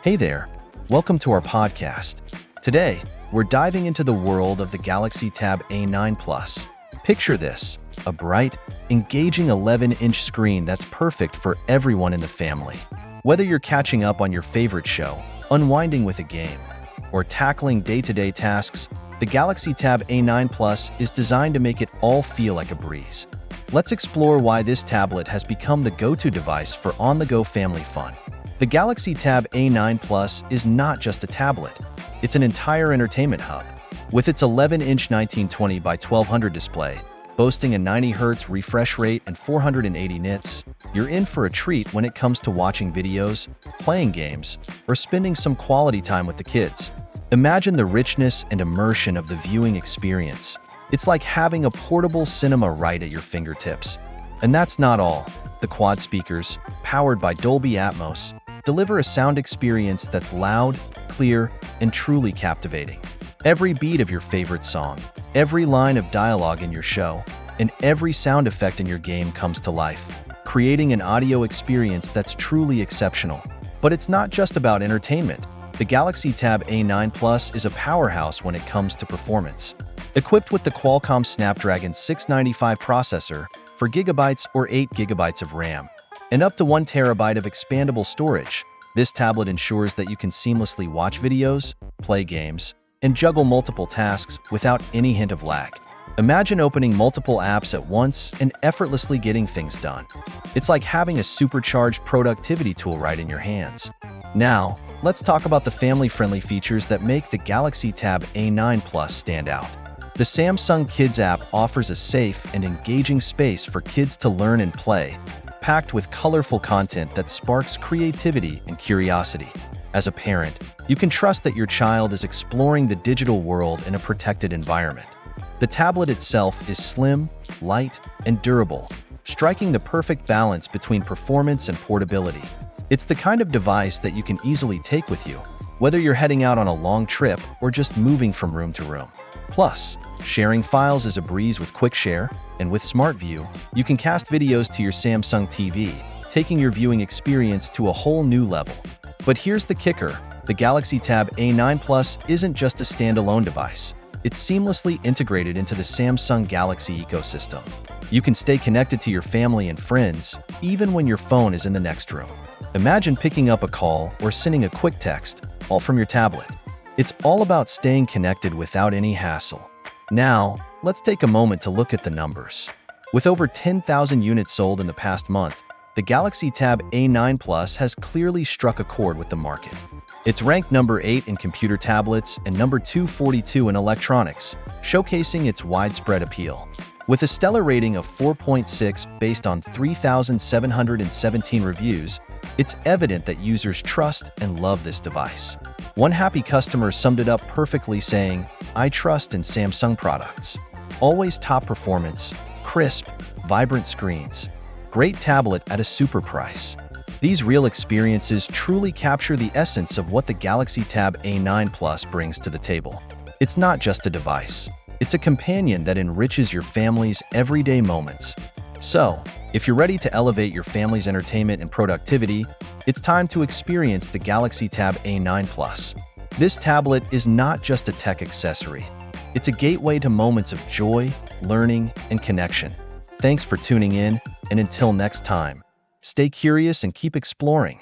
Hey there, welcome to our podcast. Today, we're diving into the world of the Galaxy Tab A9 Plus. Picture this, a bright, engaging 11-inch screen that's perfect for everyone in the family. Whether you're catching up on your favorite show, unwinding with a game, or tackling day-to-day tasks, the Galaxy Tab A9 Plus is designed to make it all feel like a breeze. Let's explore why this tablet has become the go-to device for on-the-go family fun. The Galaxy Tab A9 Plus is not just a tablet, it's an entire entertainment hub. With its 11-inch 1920 by 1200 display, boasting a 90 Hz refresh rate and 480 nits, you're in for a treat when it comes to watching videos, playing games, or spending some quality time with the kids. Imagine the richness and immersion of the viewing experience. It's like having a portable cinema right at your fingertips. And that's not all. The quad speakers, powered by Dolby Atmos, deliver a sound experience that's loud, clear, and truly captivating. Every beat of your favorite song, every line of dialogue in your show, and every sound effect in your game comes to life, creating an audio experience that's truly exceptional. But it's not just about entertainment. The Galaxy Tab A9 Plus is a powerhouse when it comes to performance. Equipped with the Qualcomm Snapdragon 695 processor, 4GB or 8GB of RAM, and up to 1TB of expandable storage, this tablet ensures that you can seamlessly watch videos, play games, and juggle multiple tasks without any hint of lag. Imagine opening multiple apps at once and effortlessly getting things done. It's like having a supercharged productivity tool right in your hands. Now, let's talk about the family-friendly features that make the Galaxy Tab A9 Plus stand out. The Samsung Kids app offers a safe and engaging space for kids to learn and play, packed with colorful content that sparks creativity and curiosity. As a parent, you can trust that your child is exploring the digital world in a protected environment. The tablet itself is slim, light, and durable, striking the perfect balance between performance and portability. It's the kind of device that you can easily take with you, whether you're heading out on a long trip or just moving from room to room. Plus, sharing files is a breeze with Quick Share, and with Smart View, you can cast videos to your Samsung TV, taking your viewing experience to a whole new level. But here's the kicker, the Galaxy Tab A9 Plus isn't just a standalone device. It's seamlessly integrated into the Samsung Galaxy ecosystem. You can stay connected to your family and friends, even when your phone is in the next room. Imagine picking up a call or sending a quick text, all from your tablet. It's all about staying connected without any hassle. Now, let's take a moment to look at the numbers. With over 10,000 units sold in the past month, the Galaxy Tab A9 Plus has clearly struck a chord with the market. It's ranked number 8 in computer tablets and number 242 in electronics, showcasing its widespread appeal. With a stellar rating of 4.6 based on 3,717 reviews, it's evident that users trust and love this device. One happy customer summed it up perfectly saying, "I trust in Samsung products. Always top performance, crisp, vibrant screens. Great tablet at a super price." These real experiences truly capture the essence of what the Galaxy Tab A9 Plus brings to the table. It's not just a device. It's a companion that enriches your family's everyday moments. So, if you're ready to elevate your family's entertainment and productivity, it's time to experience the Galaxy Tab A9 Plus. This tablet is not just a tech accessory. It's a gateway to moments of joy, learning, and connection. Thanks for tuning in, and until next time, stay curious and keep exploring.